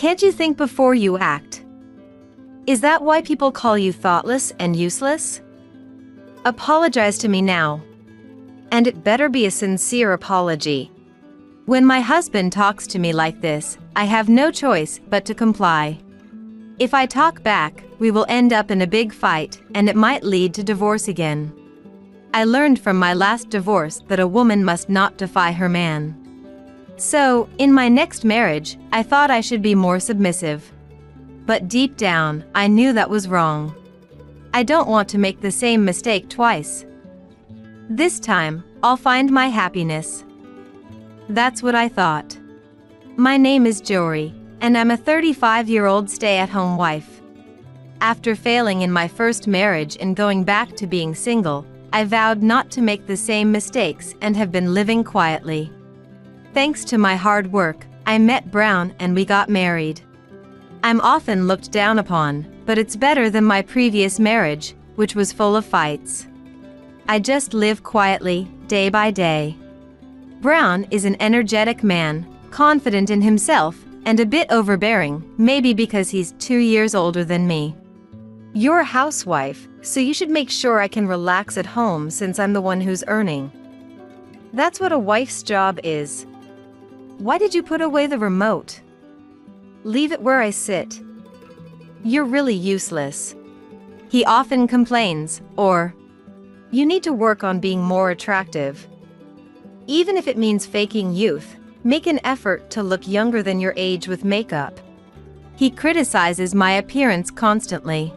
Can't you think before you act? Is that why people call you thoughtless and useless? Apologize to me now. And it better be a sincere apology. When my husband talks to me like this, I have no choice but to comply. If I talk back, we will end up in a big fight, and it might lead to divorce again. I learned from my last divorce that a woman must not defy her man. So, in my next marriage, I thought I should be more submissive. But deep down, I knew that was wrong. I don't want to make the same mistake twice. This time, I'll find my happiness. That's what I thought. My name is Jory, and I'm a 35-year-old stay-at-home wife. After failing in my first marriage and going back to being single, I vowed not to make the same mistakes and have been living quietly. Thanks to my hard work, I met Brown and we got married. I'm often looked down upon, but it's better than my previous marriage, which was full of fights. I just live quietly, day by day. Brown is an energetic man, confident in himself, and a bit overbearing, maybe because he's 2 years older than me. You're a housewife, so you should make sure I can relax at home since I'm the one who's earning. That's what a wife's job is. Why did you put away the remote? Leave it where I sit. You're really useless. He often complains, or, you need to work on being more attractive. Even if it means faking youth, make an effort to look younger than your age with makeup. He criticizes my appearance constantly.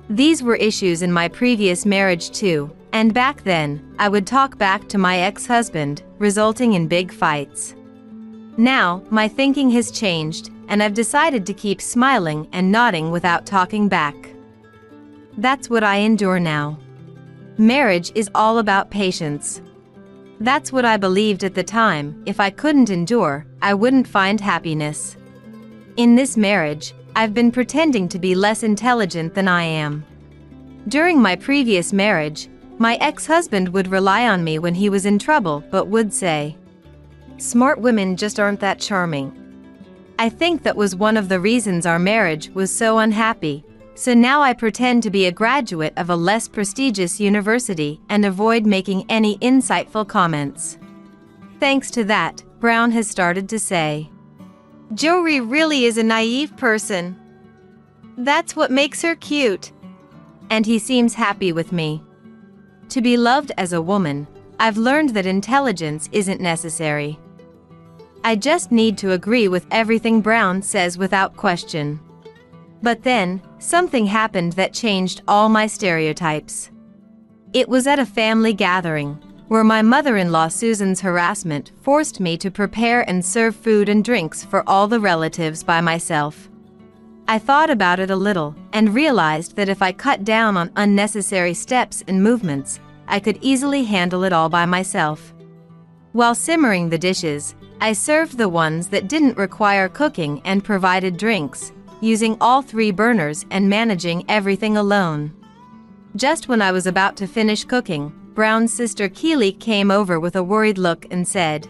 These were issues in my previous marriage too, and back then, I would talk back to my ex-husband, resulting in big fights. Now, my thinking has changed, and I've decided to keep smiling and nodding without talking back. That's what I endure now. Marriage is all about patience. That's what I believed at the time. If I couldn't endure, I wouldn't find happiness. In this marriage, I've been pretending to be less intelligent than I am. During my previous marriage, my ex-husband would rely on me when he was in trouble but would say, "Smart women just aren't that charming." I think that was one of the reasons our marriage was so unhappy, so now I pretend to be a graduate of a less prestigious university and avoid making any insightful comments. Thanks to that, Brown has started to say, "Jory really is a naive person. That's what makes her cute." And he seems happy with me. To be loved as a woman, I've learned that intelligence isn't necessary. I just need to agree with everything Brown says without question. But then, something happened that changed all my stereotypes. It was at a family gathering, where my mother-in-law Susan's harassment forced me to prepare and serve food and drinks for all the relatives by myself. I thought about it a little, and realized that if I cut down on unnecessary steps and movements, I could easily handle it all by myself. While simmering the dishes, I served the ones that didn't require cooking and provided drinks, using all 3 burners and managing everything alone. Just when I was about to finish cooking, Brown's sister Keely came over with a worried look and said,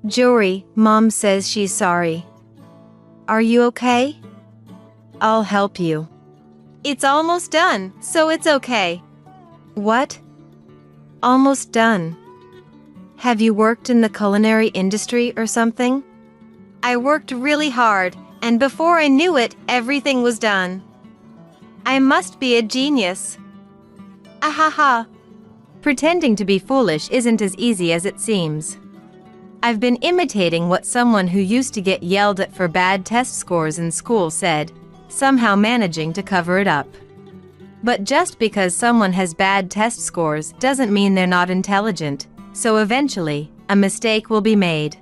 "Jory, Mom says she's sorry. Are you okay?" "I'll help you. It's almost done, so it's okay." "What? Almost done? Have you worked in the culinary industry or something?" "I worked really hard, and before I knew it, everything was done. I must be a genius." Ahaha. Pretending to be foolish isn't as easy as it seems. I've been imitating what someone who used to get yelled at for bad test scores in school said, somehow managing to cover it up. But just because someone has bad test scores doesn't mean they're not intelligent, so eventually, a mistake will be made.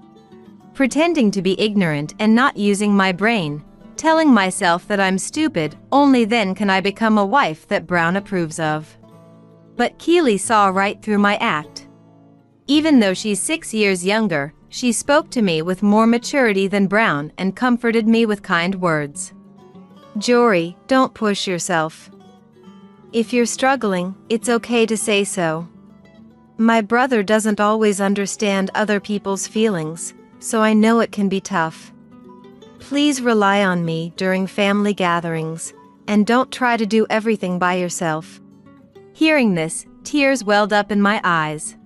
Pretending to be ignorant and not using my brain, telling myself that I'm stupid, only then can I become a wife that Brown approves of. But Keely saw right through my act. Even though she's 6 years younger, she spoke to me with more maturity than Brown and comforted me with kind words. "Jory, don't push yourself. If you're struggling, it's okay to say so. My brother doesn't always understand other people's feelings, so I know it can be tough. Please rely on me during family gatherings, and don't try to do everything by yourself." Hearing this, tears welled up in my eyes.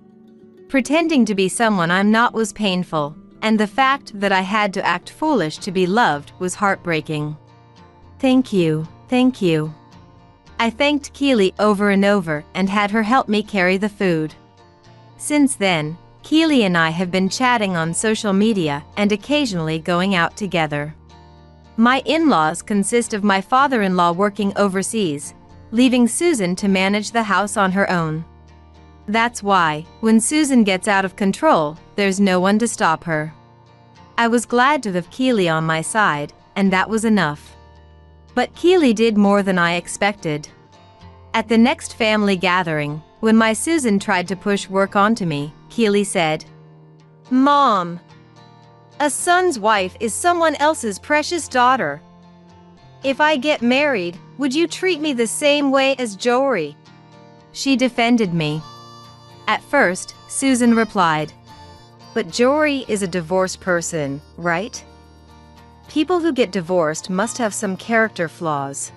Pretending to be someone I'm not was painful, and the fact that I had to act foolish to be loved was heartbreaking. Thank you. I thanked Keely over and over and had her help me carry the food. Since then, Keely and I have been chatting on social media and occasionally going out together. My in-laws consist of my father-in-law working overseas, leaving Susan to manage the house on her own. That's why, when Susan gets out of control, there's no one to stop her. I was glad to have Keely on my side, and that was enough. But Keely did more than I expected. At the next family gathering, when my Susan tried to push work onto me, Keely said, "Mom, a son's wife is someone else's precious daughter. If I get married, would you treat me the same way as Jory?" She defended me. At first, Susan replied, "But Jory is a divorced person, right? People who get divorced must have some character flaws.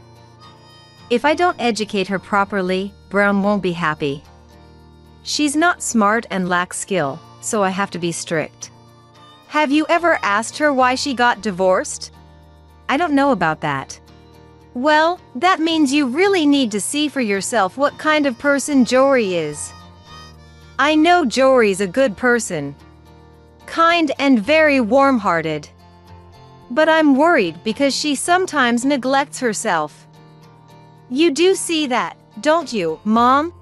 If I don't educate her properly, Brown won't be happy. She's not smart and lacks skill, so I have to be strict." Have you ever asked her why she got divorced? I don't know about that. Well, that means you really need to see for yourself what kind of person Jory is. I know Jory's a good person. Kind and very warm-hearted. But I'm worried because she sometimes neglects herself. You do see that, don't you, Mom?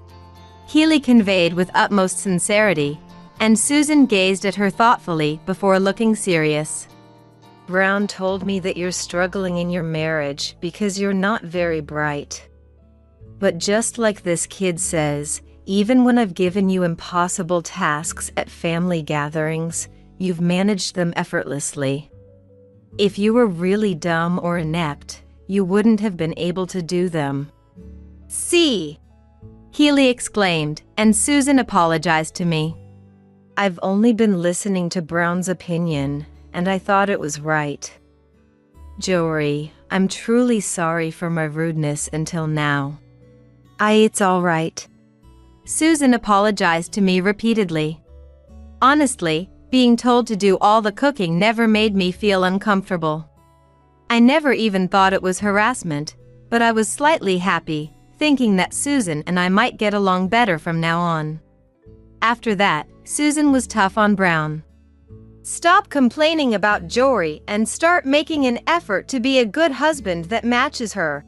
Keely conveyed with utmost sincerity, and Susan gazed at her thoughtfully before looking serious. Brown told me that you're struggling in your marriage because you're not very bright. But just like this kid says, even when I've given you impossible tasks at family gatherings, you've managed them effortlessly. If you were really dumb or inept, you wouldn't have been able to do them. See? Keely exclaimed, and Susan apologized to me. I've only been listening to Brown's opinion, and I thought it was right. Jory, I'm truly sorry for my rudeness until now. It's all right. Susan apologized to me repeatedly. Honestly, being told to do all the cooking never made me feel uncomfortable. I never even thought it was harassment, but I was slightly happy, thinking that Susan and I might get along better from now on. After that, Susan was tough on Brown. Stop complaining about Jory and start making an effort to be a good husband that matches her.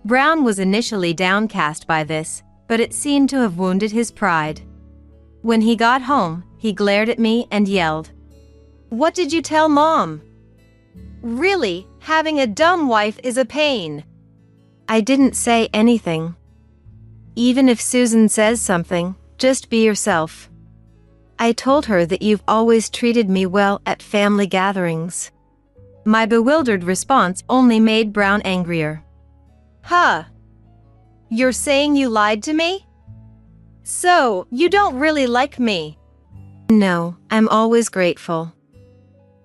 Brown was initially downcast by this, but it seemed to have wounded his pride. When he got home, he glared at me and yelled, "What did you tell Mom? Really, having a dumb wife is a pain." I didn't say anything. Even if Susan says something, just be yourself. I told her that you've always treated me well at family gatherings. My bewildered response only made Brown angrier. Huh? You're saying you lied to me? So, you don't really like me? No, I'm always grateful.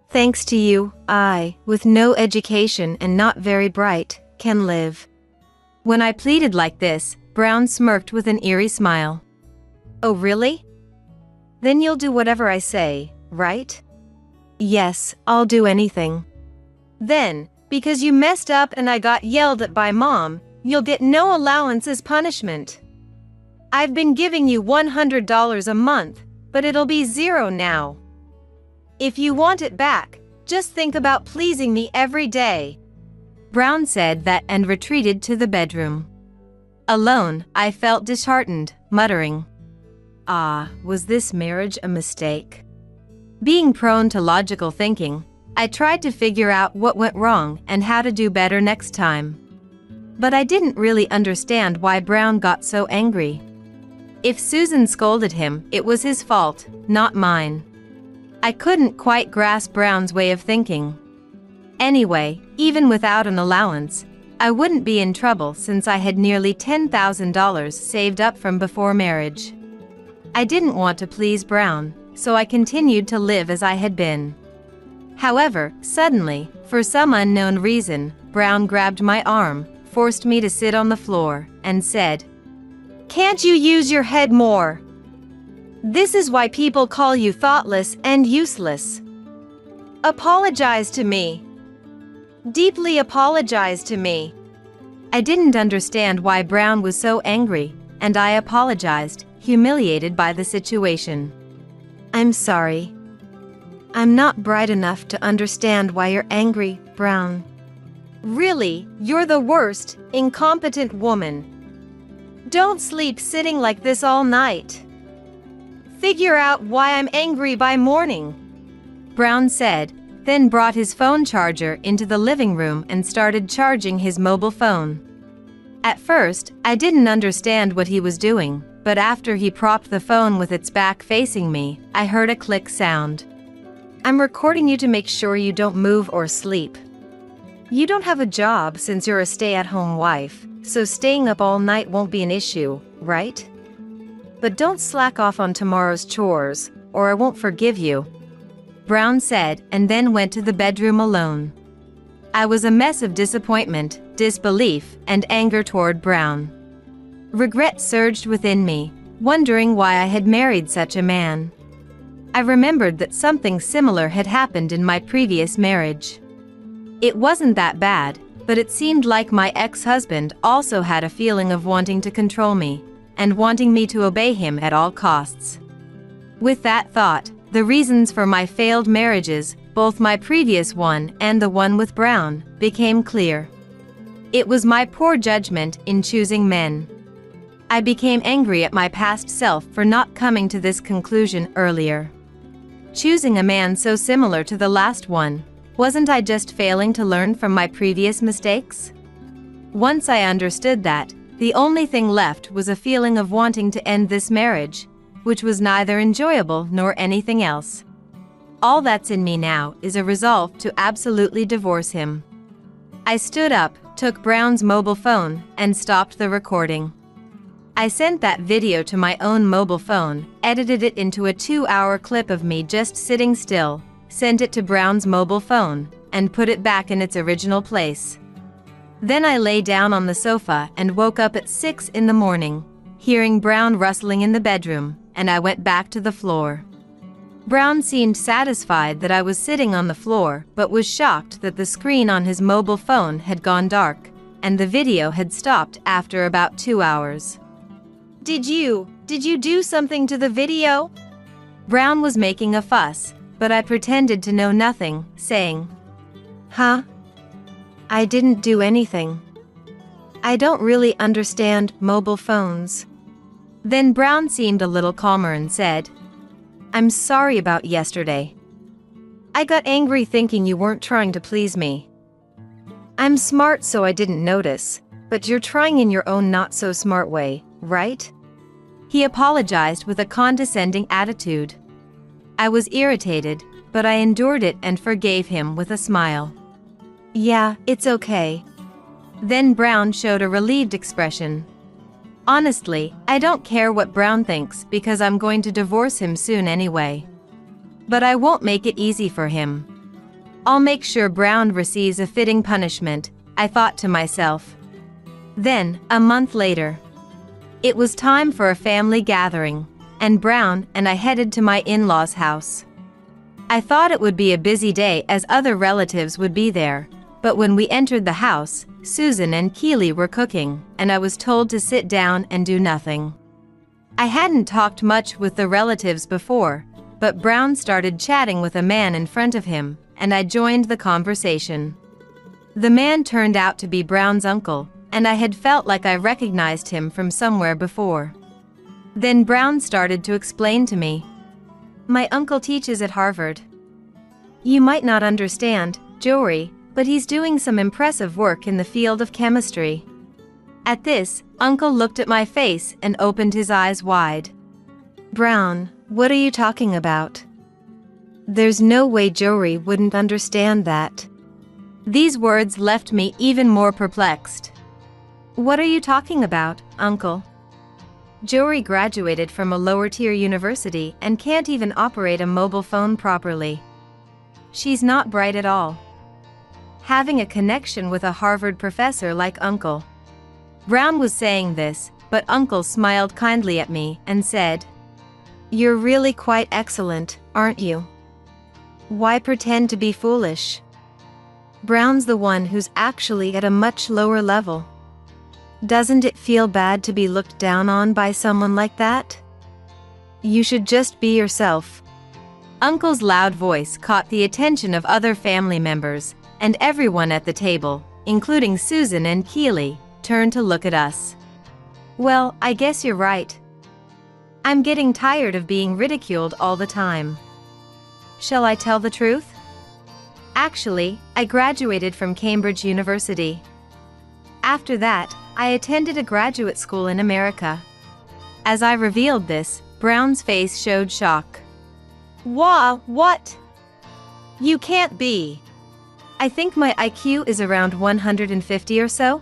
Thanks to you, I, with no education and not very bright, can live. When I pleaded like this, Brown smirked with an eerie smile. Oh really? Then you'll do whatever I say, right? Yes, I'll do anything. Then, because you messed up and I got yelled at by Mom, you'll get no allowance as punishment. I've been giving you $100 a month, but it'll be $0 now. If you want it back, just think about pleasing me every day. Brown said that and retreated to the bedroom. Alone, I felt disheartened, muttering, was this marriage a mistake? Being prone to logical thinking, I tried to figure out what went wrong and how to do better next time. But I didn't really understand why Brown got so angry. If Susan scolded him, it was his fault, not mine. I couldn't quite grasp Brown's way of thinking. Anyway, even without an allowance, I wouldn't be in trouble since I had nearly $10,000 saved up from before marriage. I didn't want to please Brown, so I continued to live as I had been. However, suddenly, for some unknown reason, Brown grabbed my arm, forced me to sit on the floor, and said, "Can't you use your head more? This is why people call you thoughtless and useless. Apologize to me. Deeply apologize to me." I didn't understand why Brown was so angry, and I apologized, humiliated by the situation. "I'm sorry. I'm not bright enough to understand why you're angry, Brown." "Really, you're the worst, incompetent woman. Don't sleep sitting like this all night. Figure out why I'm angry by morning," Brown said, then brought his phone charger into the living room and started charging his mobile phone. At first, I didn't understand what he was doing, but after he propped the phone with its back facing me, I heard a click sound. "I'm recording you to make sure you don't move or sleep. You don't have a job since you're a stay-at-home wife, so staying up all night won't be an issue, right? But don't slack off on tomorrow's chores, or I won't forgive you," Brown said, and then went to the bedroom alone. I was a mess of disappointment, disbelief, and anger toward Brown. Regret surged within me, wondering why I had married such a man. I remembered that something similar had happened in my previous marriage. It wasn't that bad, but it seemed like my ex-husband also had a feeling of wanting to control me, and wanting me to obey him at all costs. With that thought, the reasons for my failed marriages, both my previous one and the one with Brown, became clear. It was my poor judgment in choosing men. I became angry at my past self for not coming to this conclusion earlier. Choosing a man so similar to the last one, wasn't I just failing to learn from my previous mistakes? Once I understood that, the only thing left was a feeling of wanting to end this marriage, which was neither enjoyable nor anything else. All that's in me now is a resolve to absolutely divorce him. I stood up, took Brown's mobile phone, and stopped the recording. I sent that video to my own mobile phone, edited it into a 2-hour clip of me just sitting still, sent it to Brown's mobile phone, and put it back in its original place. Then I lay down on the sofa and woke up at 6 in the morning, hearing Brown rustling in the bedroom, and I went back to the floor. Brown seemed satisfied that I was sitting on the floor, but was shocked that the screen on his mobile phone had gone dark, and the video had stopped after about 2 hours. Did you do something to the video?" Brown was making a fuss, but I pretended to know nothing, saying, "Huh? I didn't do anything. I don't really understand mobile phones." Then Brown seemed a little calmer and said, "I'm sorry about yesterday. I got angry thinking you weren't trying to please me. I'm smart so I didn't notice, but you're trying in your own not-so-smart way, right?" He apologized with a condescending attitude. I was irritated, but I endured it and forgave him with a smile. "Yeah, it's okay." Then Brown showed a relieved expression. Honestly, I don't care what Brown thinks because I'm going to divorce him soon anyway. But I won't make it easy for him. I'll make sure Brown receives a fitting punishment, I thought to myself. Then, a month later, it was time for a family gathering, and Brown and I headed to my in-laws' house. I thought it would be a busy day as other relatives would be there, but when we entered the house, Susan and Keely were cooking, and I was told to sit down and do nothing. I hadn't talked much with the relatives before, but Brown started chatting with a man in front of him, and I joined the conversation. The man turned out to be Brown's uncle, and I had felt like I recognized him from somewhere before. Then Brown started to explain to me. "My uncle teaches at Harvard. You might not understand, Jory, but he's doing some impressive work in the field of chemistry." At this, Uncle looked at my face and opened his eyes wide. "Brown, what are you talking about? There's no way Jory wouldn't understand that." These words left me even more perplexed. "What are you talking about, Uncle? Jory graduated from a lower-tier university and can't even operate a mobile phone properly. She's not bright at all. Having a connection with a Harvard professor like Uncle. Brown was saying this, but Uncle smiled kindly at me and said, "You're really quite excellent, aren't you? Why pretend to be foolish? Brown's the one who's actually at a much lower level. Doesn't it feel bad to be looked down on by someone like that? You should just be yourself." Uncle's loud voice caught the attention of other family members, and everyone at the table, including Susan and Keely, turned to look at us. Well, I guess you're right. I'm getting tired of being ridiculed all the time. Shall I tell the truth? Actually, I graduated from Cambridge University. After that, I attended a graduate school in America. As I revealed this, Brown's face showed shock. What? You can't be. I think my IQ is around 150 or so.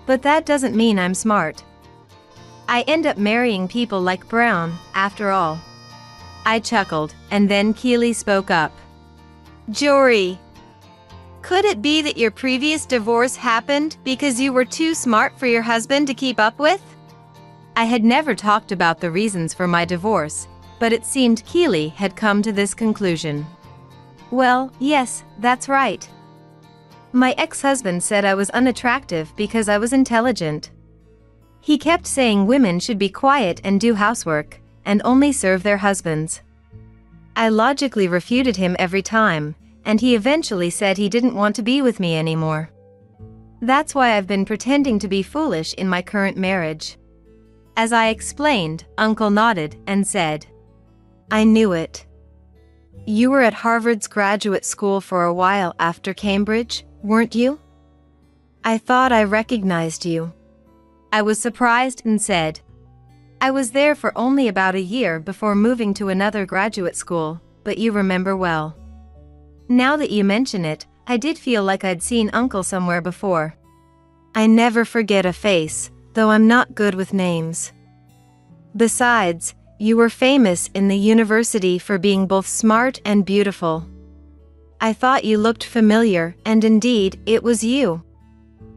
But that doesn't mean I'm smart. I end up marrying people like Brown, after all. I chuckled, and then Keely spoke up. Jory, could it be that your previous divorce happened because you were too smart for your husband to keep up with? I had never talked about the reasons for my divorce, but it seemed Keely had come to this conclusion. Well, yes, that's right. My ex-husband said I was unattractive because I was intelligent. He kept saying women should be quiet and do housework, and only serve their husbands. I logically refuted him every time, and he eventually said he didn't want to be with me anymore. That's why I've been pretending to be foolish in my current marriage. As I explained, Uncle nodded and said, I knew it. You were at Harvard's graduate school for a while after Cambridge, weren't you? I thought I recognized you. I was surprised and said, I was there for only about a year before moving to another graduate school, but you remember well. Now that you mention it, I did feel like I'd seen Uncle somewhere before. I never forget a face, though I'm not good with names. Besides, you were famous in the university for being both smart and beautiful. I thought you looked familiar, and indeed, it was you.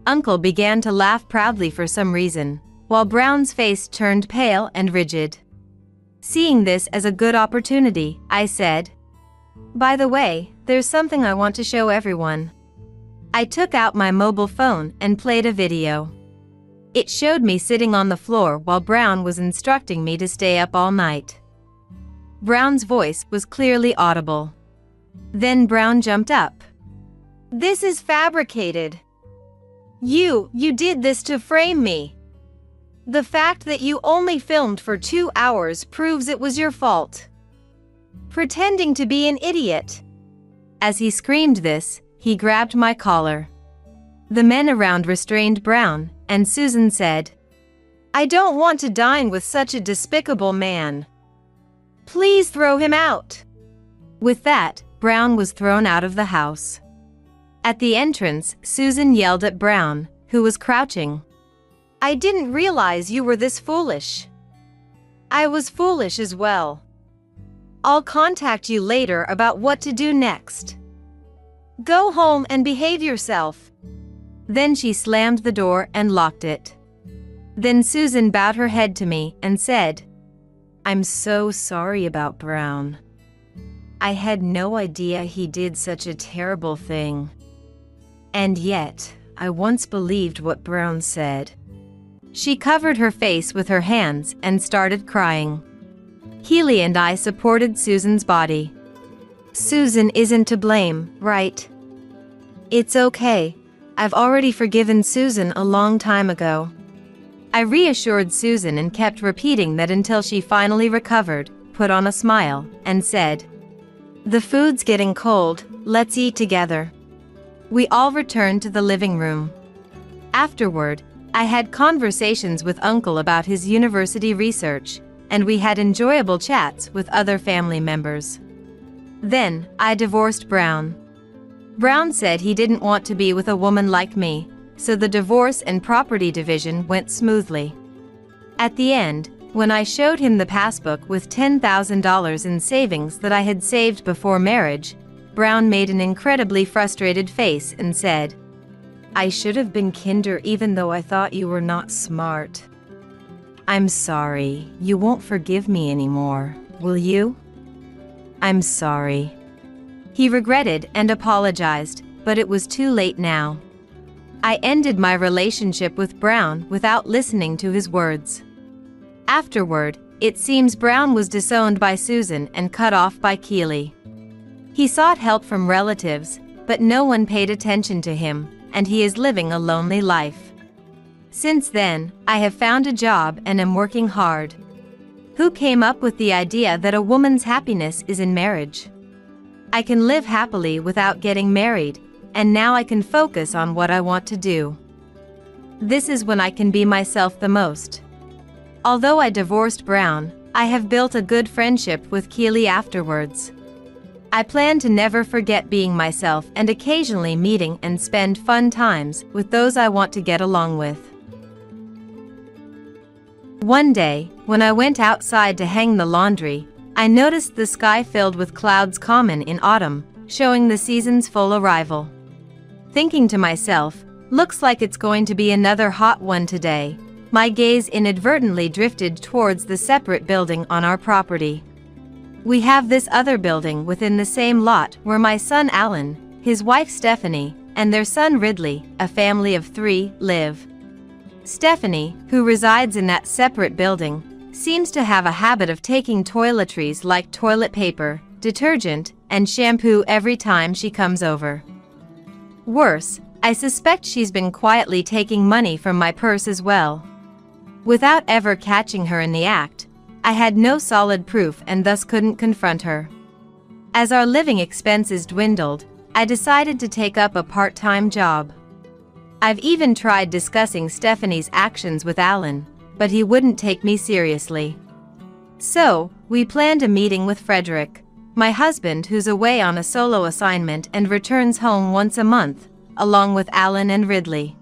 Uncle began to laugh proudly for some reason, while Brown's face turned pale and rigid. Seeing this as a good opportunity, I said, By the way, there's something I want to show everyone. I took out my mobile phone and played a video. It showed me sitting on the floor while Brown was instructing me to stay up all night. Brown's voice was clearly audible. Then Brown jumped up. This is fabricated. You did this to frame me. The fact that you only filmed for 2 hours proves it was your fault. Pretending to be an idiot. As he screamed this, he grabbed my collar. The men around restrained Brown, and Susan said, I don't want to dine with such a despicable man. Please throw him out. With that, Brown was thrown out of the house. At the entrance, Susan yelled at Brown, who was crouching. I didn't realize you were this foolish. I was foolish as well. I'll contact you later about what to do next. Go home and behave yourself. Then she slammed the door and locked it. Then Susan bowed her head to me and said, I'm so sorry about Brown. I had no idea he did such a terrible thing. And yet, I once believed what Brown said. She covered her face with her hands and started crying. Keely and I supported Susan's body. Susan isn't to blame, right? It's okay. I've already forgiven Susan a long time ago. I reassured Susan and kept repeating that until she finally recovered, put on a smile, and said, The food's getting cold, let's eat together. We all returned to the living room. Afterward, I had conversations with Uncle about his university research, and we had enjoyable chats with other family members. Then, I divorced Brown. Brown said he didn't want to be with a woman like me, so the divorce and property division went smoothly. At the end, when I showed him the passbook with $10,000 in savings that I had saved before marriage, Brown made an incredibly frustrated face and said, "I should have been kinder even though I thought you were not smart. I'm sorry, you won't forgive me anymore, will you?" "I'm sorry." He regretted and apologized, but it was too late now. I ended my relationship with Brown without listening to his words. Afterward, it seems Brown was disowned by Susan and cut off by Keely. He sought help from relatives, but no one paid attention to him, and he is living a lonely life. Since then, I have found a job and am working hard. Who came up with the idea that a woman's happiness is in marriage? I can live happily without getting married, and now I can focus on what I want to do. This is when I can be myself the most. Although I divorced Brown, I have built a good friendship with Keely afterwards. I plan to never forget being myself and occasionally meeting and spend fun times with those I want to get along with. One day, when I went outside to hang the laundry, I noticed the sky filled with clouds common in autumn, showing the season's full arrival. Thinking to myself, looks like it's going to be another hot one today, my gaze inadvertently drifted towards the separate building on our property. We have this other building within the same lot where my son Alan, his wife Stephanie, and their son Ridley, a family of 3, live. Stephanie, who resides in that separate building, seems to have a habit of taking toiletries like toilet paper, detergent, and shampoo every time she comes over. Worse, I suspect she's been quietly taking money from my purse as well. Without ever catching her in the act, I had no solid proof and thus couldn't confront her. As our living expenses dwindled, I decided to take up a part-time job. I've even tried discussing Stephanie's actions with Alan, but he wouldn't take me seriously. So, we planned a meeting with Frederick, my husband who's away on a solo assignment and returns home once a month, along with Alan and Ridley.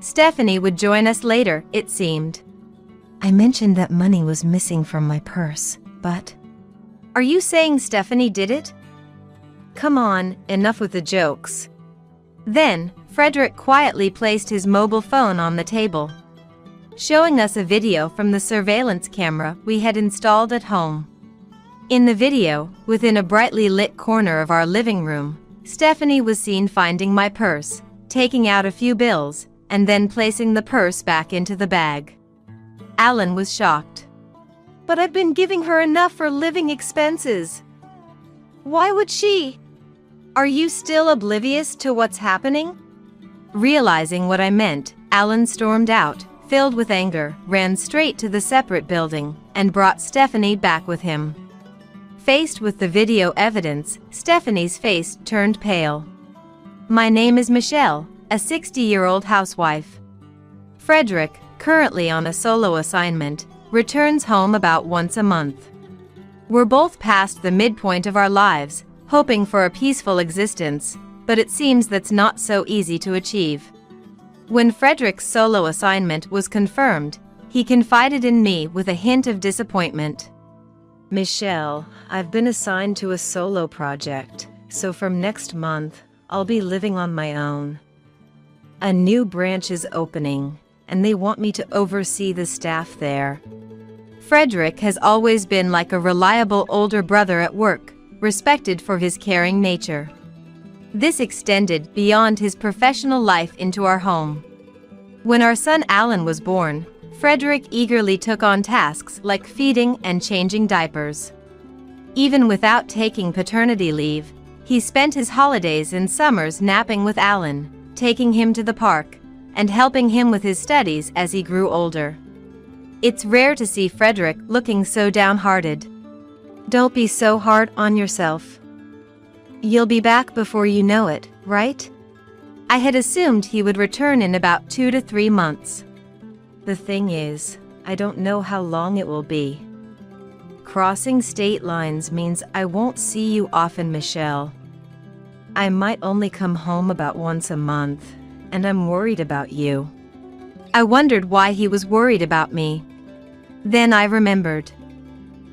Stephanie would join us later, it seemed. I mentioned that money was missing from my purse, but... Are you saying Stephanie did it? Come on, enough with the jokes. Then, Frederick quietly placed his mobile phone on the table, showing us a video from the surveillance camera we had installed at home. In the video, within a brightly lit corner of our living room, Stephanie was seen finding my purse, taking out a few bills, and then placing the purse back into the bag. Alan was shocked. But I've been giving her enough for living expenses. Why would she? Are you still oblivious to what's happening? Realizing what I meant, Alan stormed out, filled with anger, ran straight to the separate building, and brought Stephanie back with him. Faced with the video evidence, Stephanie's face turned pale. My name is Michelle, a 60-year-old housewife. Frederick, currently on a solo assignment, returns home about once a month. We're both past the midpoint of our lives, hoping for a peaceful existence, but it seems that's not so easy to achieve. When Frederick's solo assignment was confirmed, he confided in me with a hint of disappointment. Michelle, I've been assigned to a solo project, so from next month, I'll be living on my own. A new branch is opening, and they want me to oversee the staff there. Frederick has always been like a reliable older brother at work, respected for his caring nature. This extended beyond his professional life into our home. When our son Alan was born, Frederick eagerly took on tasks like feeding and changing diapers. Even without taking paternity leave, he spent his holidays and summers napping with Alan, taking him to the park, and helping him with his studies as he grew older. It's rare to see Frederick looking so downhearted. Don't be so hard on yourself. You'll be back before you know it, right? I had assumed he would return in about 2 to 3 months. The thing is, I don't know how long it will be. Crossing state lines means I won't see you often, Michelle. I might only come home about once a month, and I'm worried about you. I wondered why he was worried about me. Then I remembered.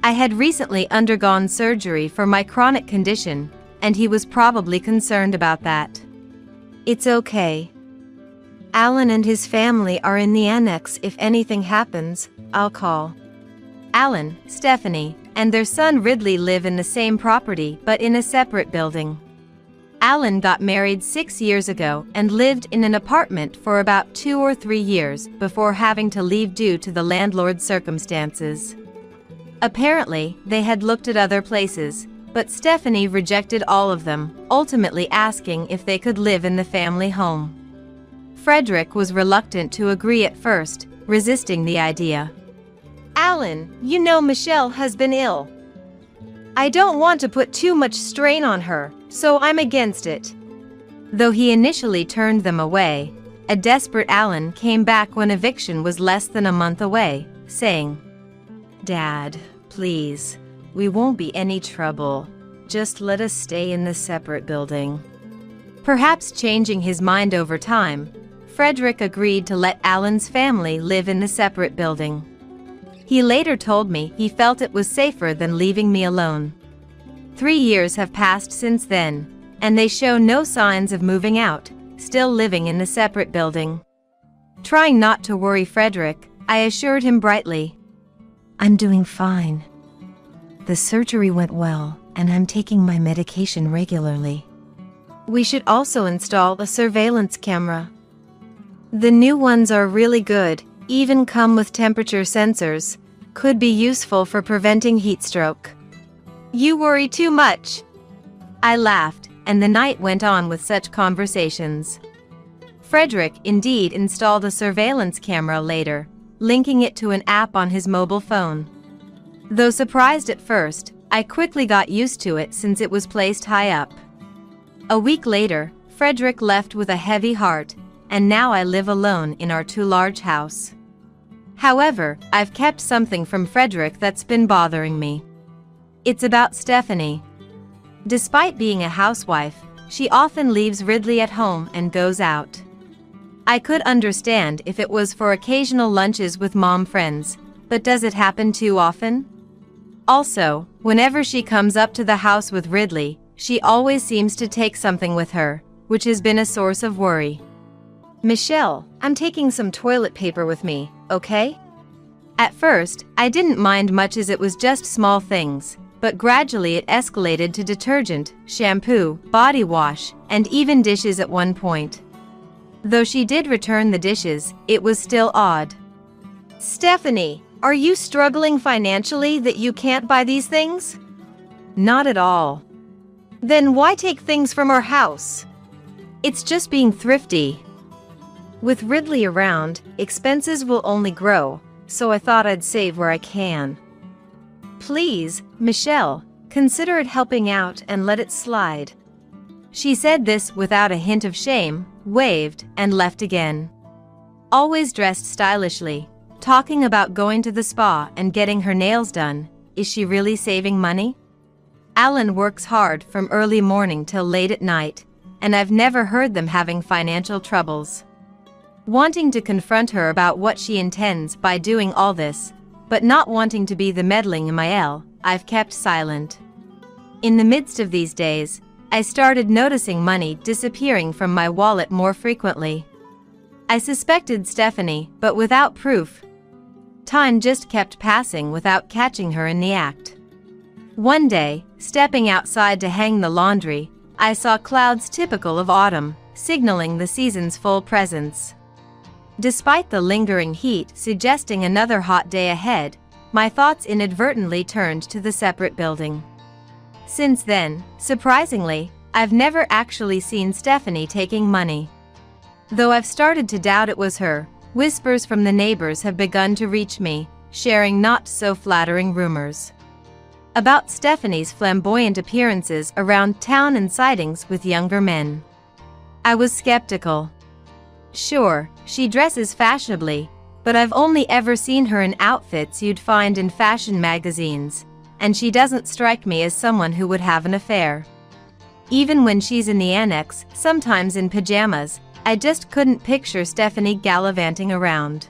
I had recently undergone surgery for my chronic condition, and he was probably concerned about that. It's okay. Alan and his family are in the annex. If anything happens, I'll call. Alan, Stephanie, and their son Ridley live in the same property but in a separate building. Alan got married 6 years ago and lived in an apartment for about 2 or 3 years before having to leave due to the landlord's circumstances. Apparently, they had looked at other places, but Stephanie rejected all of them, ultimately asking if they could live in the family home. Frederick was reluctant to agree at first, resisting the idea. Alan, you know Michelle has been ill. I don't want to put too much strain on her, so I'm against it. Though he initially turned them away, a desperate Alan came back when eviction was less than a month away, saying, Dad, please, we won't be any trouble. Just let us stay in the separate building. Perhaps changing his mind over time, Frederick agreed to let Alan's family live in the separate building. He later told me he felt it was safer than leaving me alone. 3 years have passed since then, and they show no signs of moving out, still living in the separate building. Trying not to worry Frederick, I assured him brightly, I'm doing fine. The surgery went well, and I'm taking my medication regularly. We should also install a surveillance camera. The new ones are really good, even come with temperature sensors, could be useful for preventing heat stroke. You worry too much. I laughed, and the night went on with such conversations. Frederick indeed installed a surveillance camera later, linking it to an app on his mobile phone. Though surprised at first, I quickly got used to it since it was placed high up. A week later, Frederick left with a heavy heart, and now I live alone in our too large house. However, I've kept something from Frederick that's been bothering me. It's about Stephanie. Despite being a housewife, she often leaves Ridley at home and goes out. I could understand if it was for occasional lunches with mom friends, but does it happen too often? Also, whenever she comes up to the house with Ridley, she always seems to take something with her, which has been a source of worry. Michelle, I'm taking some toilet paper with me, okay? At first, I didn't mind much as it was just small things, but gradually it escalated to detergent, shampoo, body wash, and even dishes at one point. Though she did return the dishes, it was still odd. Stephanie, are you struggling financially that you can't buy these things? Not at all. Then why take things from our house? It's just being thrifty. With Ridley around, expenses will only grow, so I thought I'd save where I can. Please, Michelle, consider it helping out and let it slide. She said this without a hint of shame, waved, and left again. Always dressed stylishly, talking about going to the spa and getting her nails done, is she really saving money? Alan works hard from early morning till late at night, and I've never heard them having financial troubles. Wanting to confront her about what she intends by doing all this, but not wanting to be the meddling Miel, I've kept silent. In the midst of these days, I started noticing money disappearing from my wallet more frequently. I suspected Stephanie, but without proof. Time just kept passing without catching her in the act. One day, stepping outside to hang the laundry, I saw clouds typical of autumn, signaling the season's full presence. Despite the lingering heat suggesting another hot day ahead, my thoughts inadvertently turned to the separate building. Since then, surprisingly, I've never actually seen Stephanie taking money. Though I've started to doubt it was her, whispers from the neighbors have begun to reach me, sharing not so flattering rumors about Stephanie's flamboyant appearances around town and sightings with younger men. I was skeptical. Sure, she dresses fashionably, but I've only ever seen her in outfits you'd find in fashion magazines, and she doesn't strike me as someone who would have an affair. Even when she's in the annex, sometimes in pajamas, I just couldn't picture Stephanie gallivanting around.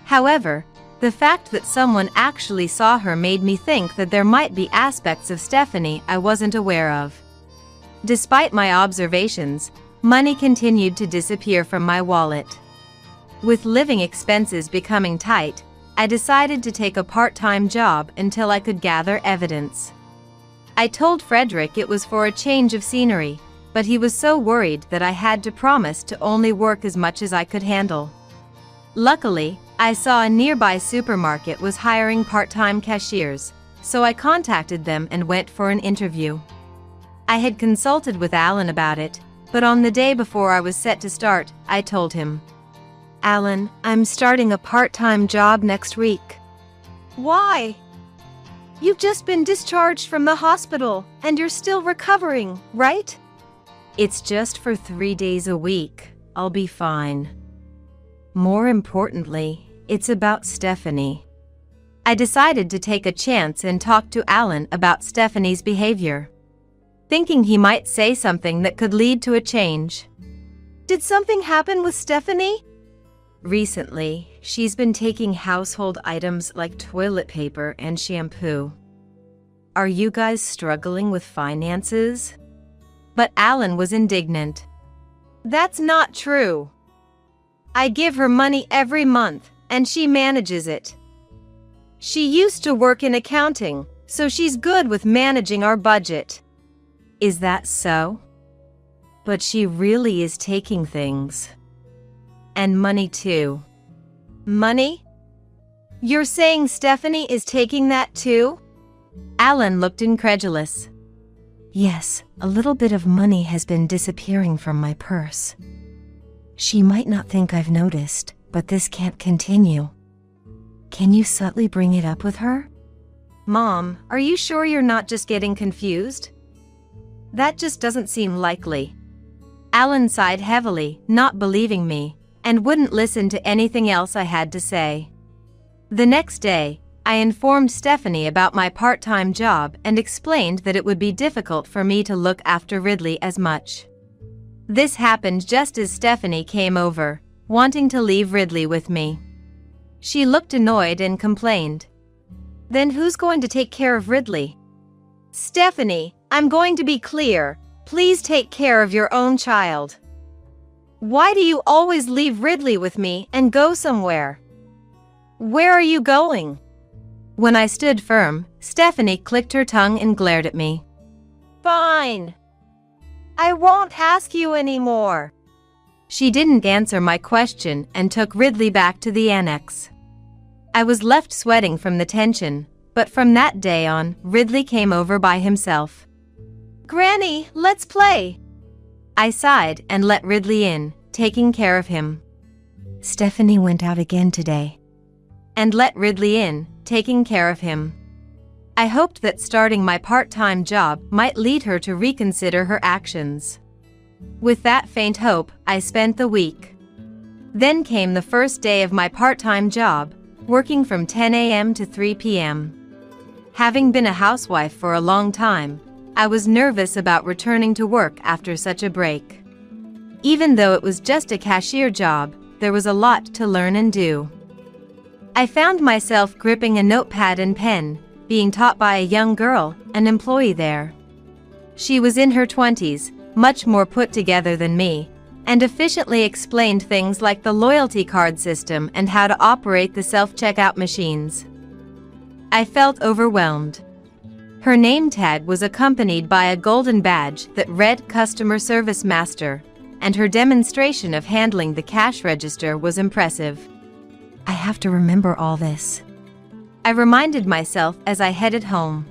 However, the fact that someone actually saw her made me think that there might be aspects of Stephanie I wasn't aware of. Despite my observations, money continued to disappear from my wallet. With living expenses becoming tight, I decided to take a part-time job until I could gather evidence. I told Frederick it was for a change of scenery, but he was so worried that I had to promise to only work as much as I could handle. Luckily, I saw a nearby supermarket was hiring part-time cashiers, so I contacted them and went for an interview. I had consulted with Alan about it, but on the day before I was set to start, I told him, "Alan, I'm starting a part-time job next week." "Why?" "You've just been discharged from the hospital, and you're still recovering, right?" "It's just for 3 days a week. I'll be fine." More importantly, it's about Stephanie. I decided to take a chance and talk to Alan about Stephanie's behavior, thinking he might say something that could lead to a change. "Did something happen with Stephanie?" "Recently, she's been taking household items like toilet paper and shampoo." "Are you guys struggling with finances?" But Alan was indignant. "That's not true. I give her money every month, and she manages it. She used to work in accounting, so she's good with managing our budget." "Is that so?" "But she really is taking things. And money too." "Money? You're saying Stephanie is taking that too?" Alan looked incredulous. "Yes, a little bit of money has been disappearing from my purse. She might not think I've noticed, but this can't continue. Can you subtly bring it up with her?" "Mom, are you sure you're not just getting confused? That just doesn't seem likely." Alan sighed heavily, not believing me, and wouldn't listen to anything else I had to say. The next day, I informed Stephanie about my part-time job and explained that it would be difficult for me to look after Ridley as much. This happened just as Stephanie came over, wanting to leave Ridley with me. She looked annoyed and complained, "Then who's going to take care of Ridley?" "Stephanie, I'm going to be clear. Please take care of your own child. Why do you always leave Ridley with me and go somewhere? Where are you going?" When I stood firm, Stephanie clicked her tongue and glared at me. "Fine. I won't ask you anymore." She didn't answer my question and took Ridley back to the annex. I was left sweating from the tension, but from that day on, Ridley came over by himself. "Granny, let's play." I sighed and let Ridley in, taking care of him. Stephanie went out again today. And let Ridley in, taking care of him. I hoped that starting my part-time job might lead her to reconsider her actions. With that faint hope, I spent the week. Then came the first day of my part-time job, working from 10 a.m. to 3 p.m. Having been a housewife for a long time, I was nervous about returning to work after such a break. Even though it was just a cashier job, there was a lot to learn and do. I found myself gripping a notepad and pen, being taught by a young girl, an employee there. She was in her 20s, much more put together than me, and efficiently explained things like the loyalty card system and how to operate the self-checkout machines. I felt overwhelmed. Her name tag was accompanied by a golden badge that read Customer Service Master, and her demonstration of handling the cash register was impressive. I have to remember all this, I reminded myself as I headed home.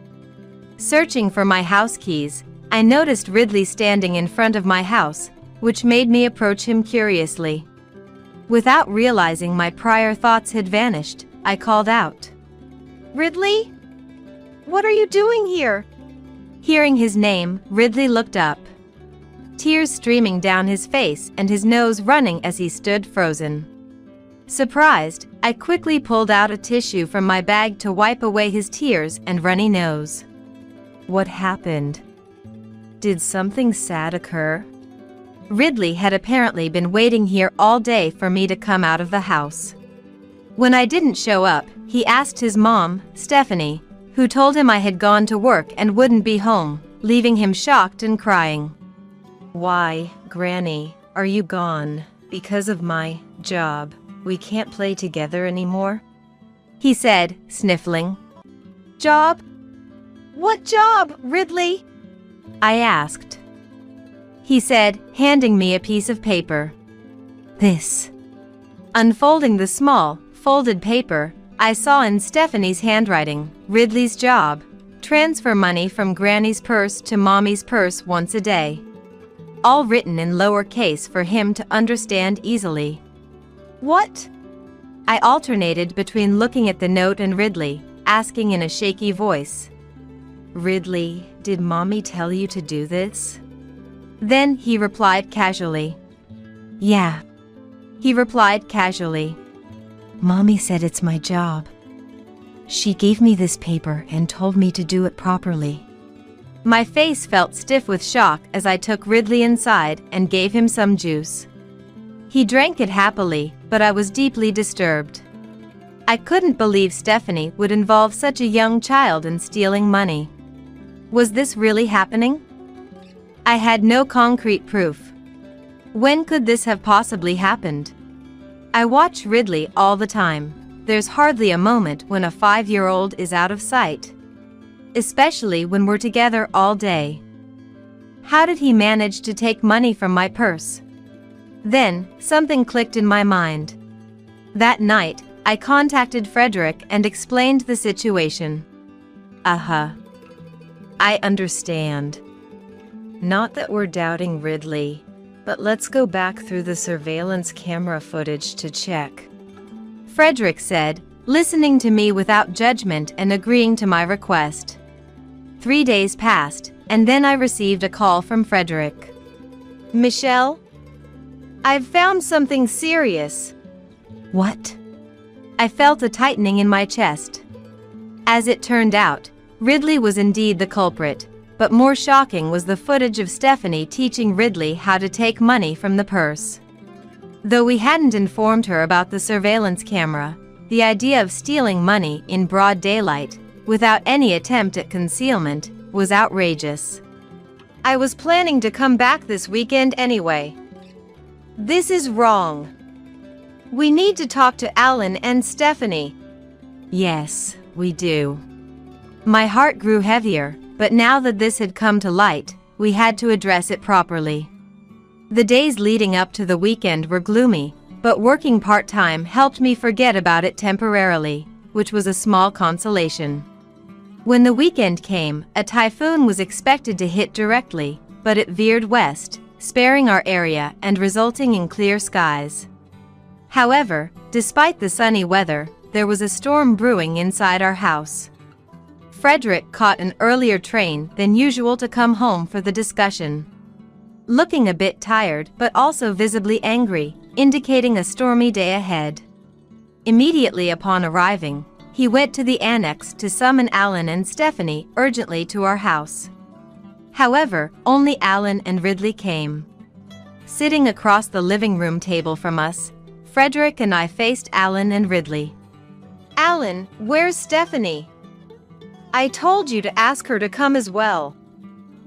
Searching for my house keys, I noticed Ridley standing in front of my house, which made me approach him curiously. Without realizing my prior thoughts had vanished, I called out, "Ridley? What are you doing here?" Hearing his name, Ridley looked up, tears streaming down his face and his nose running as he stood frozen. Surprised, I quickly pulled out a tissue from my bag to wipe away his tears and runny nose. What happened? Did something sad occur? Ridley had apparently been waiting here all day for me to come out of the house. When I didn't show up, he asked his mom, Stephanie, who told him I had gone to work and wouldn't be home, leaving him shocked and crying. Why, Granny, are you gone? Because of my job, we can't play together anymore? He said, sniffling. Job? What job, Ridley? I asked. He said, handing me a piece of paper. This. Unfolding the small, folded paper, I saw in Stephanie's handwriting, Ridley's job. Transfer money from Granny's purse to Mommy's purse once a day. All written in lowercase for him to understand easily. What? I alternated between looking at the note and Ridley, asking in a shaky voice. Ridley, did Mommy tell you to do this? Then he replied casually. Yeah. He replied casually. Mommy said it's my job. She gave me this paper and told me to do it properly. My face felt stiff with shock as I took Ridley inside and gave him some juice. He drank it happily, but I was deeply disturbed. I couldn't believe Stephanie would involve such a young child in stealing money. Was this really happening? I had no concrete proof. When could this have possibly happened? I watch Ridley all the time. There's hardly a moment when a 5-year-old is out of sight. Especially when we're together all day. How did he manage to take money from my purse? Then, something clicked in my mind. That night, I contacted Frederick and explained the situation. I understand. Not that we're doubting Ridley, but let's go back through the surveillance camera footage to check. Frederick said, listening to me without judgment and agreeing to my request. 3 days passed, and then I received a call from Frederick. Michelle? I've found something serious. What? I felt a tightening in my chest. As it turned out, Ridley was indeed the culprit, but more shocking was the footage of Stephanie teaching Ridley how to take money from the purse. Though we hadn't informed her about the surveillance camera, the idea of stealing money in broad daylight, without any attempt at concealment, was outrageous. I was planning to come back this weekend anyway. This is wrong. We need to talk to Alan and Stephanie. Yes, we do. My heart grew heavier, but now that this had come to light, we had to address it properly. The days leading up to the weekend were gloomy, but working part-time helped me forget about it temporarily, which was a small consolation. When the weekend came, a typhoon was expected to hit directly, but it veered west, sparing our area and resulting in clear skies. However, despite the sunny weather, there was a storm brewing inside our house. Frederick caught an earlier train than usual to come home for the discussion. Looking a bit tired but also visibly angry, indicating a stormy day ahead. Immediately upon arriving, he went to the annex to summon Alan and Stephanie urgently to our house. However, only Alan and Ridley came. Sitting across the living room table from us, Frederick and I faced Alan and Ridley. Alan, where's Stephanie? I told you to ask her to come as well.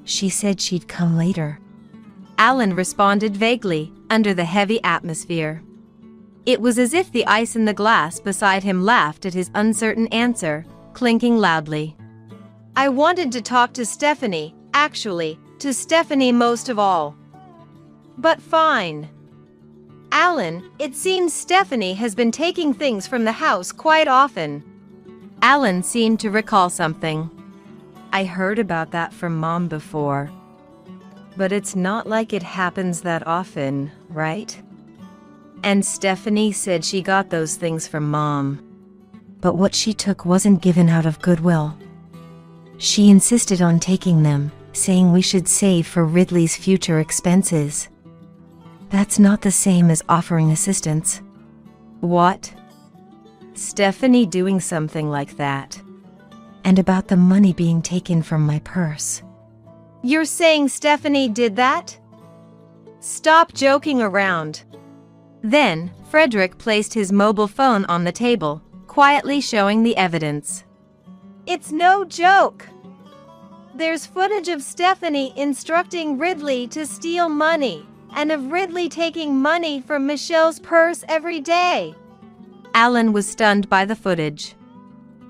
She said she'd come later. Alan responded vaguely, under the heavy atmosphere. It was as if the ice in the glass beside him laughed at his uncertain answer, clinking loudly. I wanted to talk to Stephanie, actually, to Stephanie most of all. But fine. Alan, it seems Stephanie has been taking things from the house quite often. Alan seemed to recall something. I heard about that from Mom before. But it's not like it happens that often, right? And Stephanie said she got those things from Mom. But what she took wasn't given out of goodwill. She insisted on taking them, saying we should save for Ridley's future expenses. That's not the same as offering assistance. What? Stephanie doing something like that? And about the money being taken from my purse. You're saying Stephanie did that? Stop joking around. Then, Frederick placed his mobile phone on the table, quietly showing the evidence. It's no joke. There's footage of Stephanie instructing Ridley to steal money, and of Ridley taking money from Michelle's purse every day. Alan was stunned by the footage.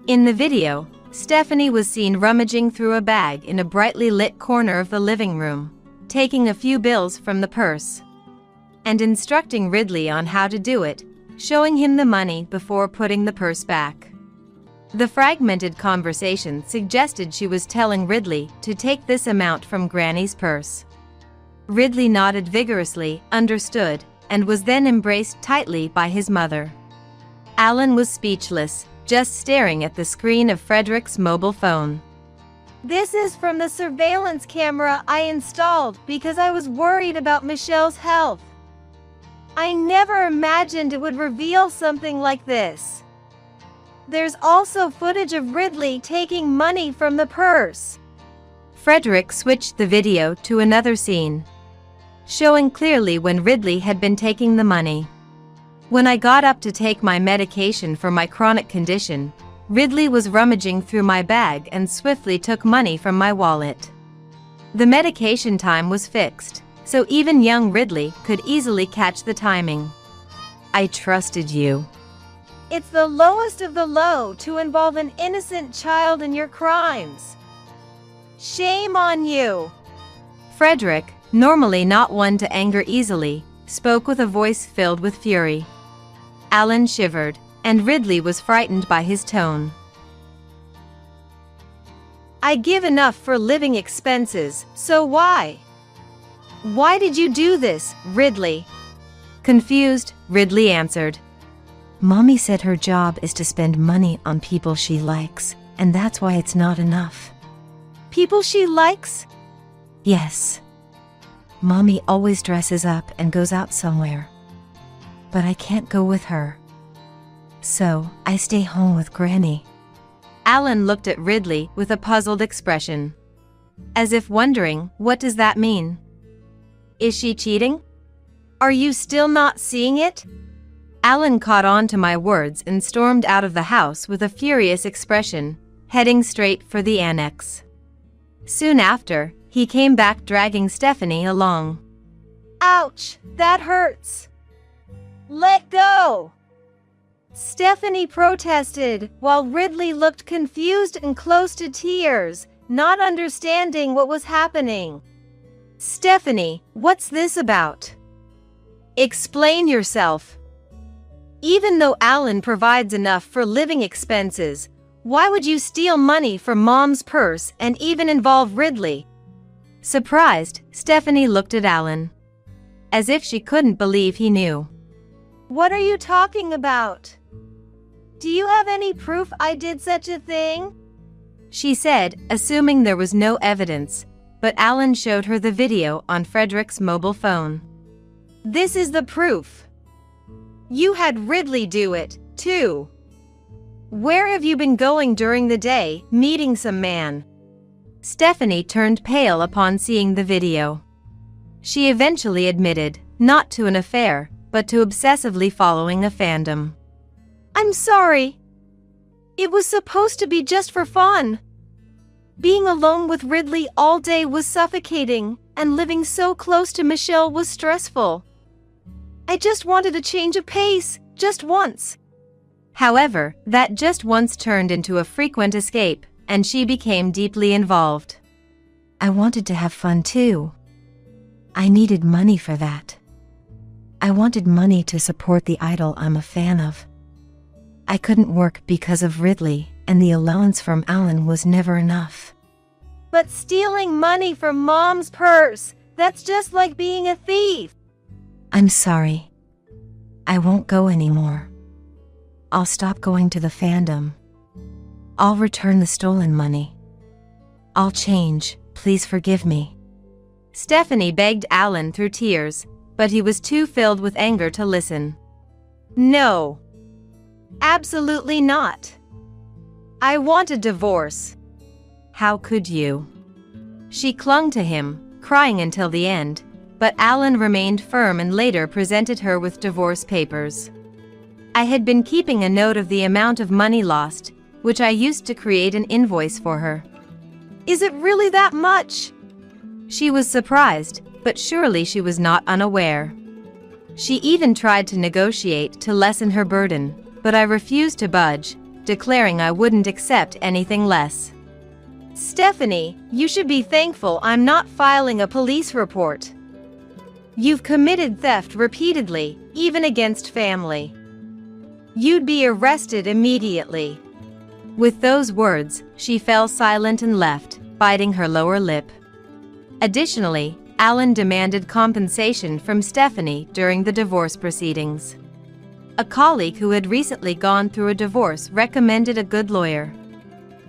In the video, Stephanie was seen rummaging through a bag in a brightly lit corner of the living room, taking a few bills from the purse, and instructing Ridley on how to do it, showing him the money before putting the purse back. The fragmented conversation suggested she was telling Ridley to take this amount from Granny's purse. Ridley nodded vigorously, understood, and was then embraced tightly by his mother. Alan was speechless, just staring at the screen of Frederick's mobile phone. This is from the surveillance camera I installed because I was worried about Michelle's health. I never imagined it would reveal something like this. There's also footage of Ridley taking money from the purse. Frederick switched the video to another scene, showing clearly when Ridley had been taking the money. When I got up to take my medication for my chronic condition, Ridley was rummaging through my bag and swiftly took money from my wallet. The medication time was fixed, so even young Ridley could easily catch the timing. I trusted you. It's the lowest of the low to involve an innocent child in your crimes. Shame on you. Frederick, normally not one to anger easily, spoke with a voice filled with fury. Alan shivered, and Ridley was frightened by his tone. I give enough for living expenses, so why? Why did you do this, Ridley? Confused, Ridley answered. Mommy said her job is to spend money on people she likes, and that's why it's not enough. People she likes? Yes. Mommy always dresses up and goes out somewhere. But I can't go with her. So, I stay home with Granny. Alan looked at Ridley with a puzzled expression, as if wondering, what does that mean? Is she cheating? Are you still not seeing it? Alan caught on to my words and stormed out of the house with a furious expression, heading straight for the annex. Soon after, he came back dragging Stephanie along. Ouch, that hurts. Let go! Stephanie protested, while Ridley looked confused and close to tears, not understanding what was happening. Stephanie, what's this about? Explain yourself. Even though Alan provides enough for living expenses, why would you steal money from Mom's purse and even involve Ridley? Surprised, Stephanie looked at Alan, as if she couldn't believe he knew. What are you talking about? Do you have any proof I did such a thing? She said, assuming there was no evidence, but Alan showed her the video on Frederick's mobile phone. This is the proof. You had Ridley do it, too. Where have you been going during the day, meeting some man? Stephanie turned pale upon seeing the video. She eventually admitted, not to an affair, but to obsessively following a fandom. I'm sorry. It was supposed to be just for fun. Being alone with Ridley all day was suffocating, and living so close to Michelle was stressful. I just wanted a change of pace, just once. However, that just once turned into a frequent escape, and she became deeply involved. I wanted to have fun too. I needed money for that. I wanted money to support the idol I'm a fan of. I couldn't work because of Ridley, and the allowance from Alan was never enough. But stealing money from Mom's purse, that's just like being a thief. I'm sorry. I won't go anymore. I'll stop going to the fandom. I'll return the stolen money. I'll change, please forgive me. Stephanie begged Alan through tears, but he was too filled with anger to listen. No. Absolutely not. I want a divorce. How could you? She clung to him, crying until the end, but Alan remained firm and later presented her with divorce papers. I had been keeping a note of the amount of money lost, which I used to create an invoice for her. Is it really that much?" She was surprised, but surely she was not unaware. She even tried to negotiate to lessen her burden, but I refused to budge, declaring I wouldn't accept anything less. "Stephanie, you should be thankful I'm not filing a police report. You've committed theft repeatedly, even against family. You'd be arrested immediately." With those words, she fell silent and left, biting her lower lip. Additionally, Alan demanded compensation from Stephanie during the divorce proceedings. A colleague who had recently gone through a divorce recommended a good lawyer.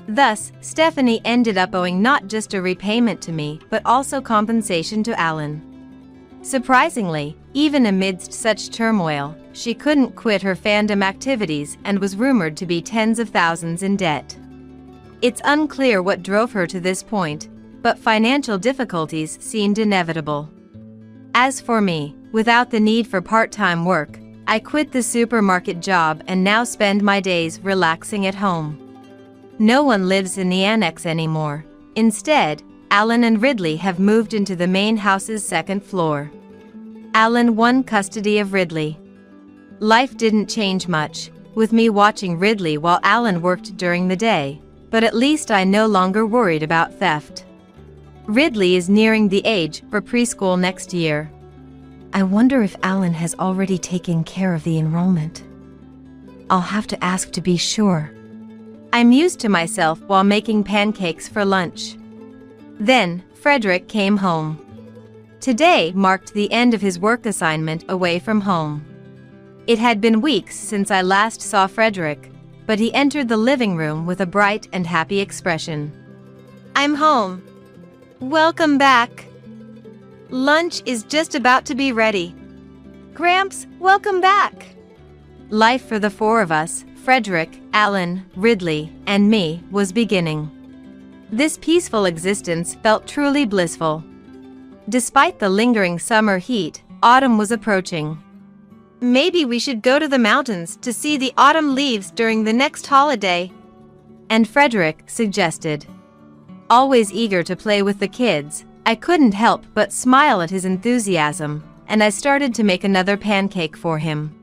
Thus, Stephanie ended up owing not just a repayment to me, but also compensation to Alan. Surprisingly, even amidst such turmoil, she couldn't quit her fandom activities and was rumored to be tens of thousands in debt. It's unclear what drove her to this point, but financial difficulties seemed inevitable. As for me, without the need for part-time work, I quit the supermarket job and now spend my days relaxing at home. No one lives in the annex anymore. Instead, Alan and Ridley have moved into the main house's second floor. Alan won custody of Ridley. Life didn't change much, with me watching Ridley while Alan worked during the day, but at least I no longer worried about theft. Ridley is nearing the age for preschool next year. I wonder if Alan has already taken care of the enrollment. I'll have to ask to be sure. I mused to myself while making pancakes for lunch. Then, Frederick came home. Today marked the end of his work assignment away from home. It had been weeks since I last saw Frederick, but he entered the living room with a bright and happy expression. "I'm home. Welcome back. Lunch is just about to be ready. Gramps, welcome back." Life for the four of us, Frederick, Alan, Ridley, and me, was beginning. This peaceful existence felt truly blissful. Despite the lingering summer heat, autumn was approaching. "Maybe we should go to the mountains to see the autumn leaves during the next holiday," and Frederick suggested. Always eager to play with the kids, I couldn't help but smile at his enthusiasm, and I started to make another pancake for him.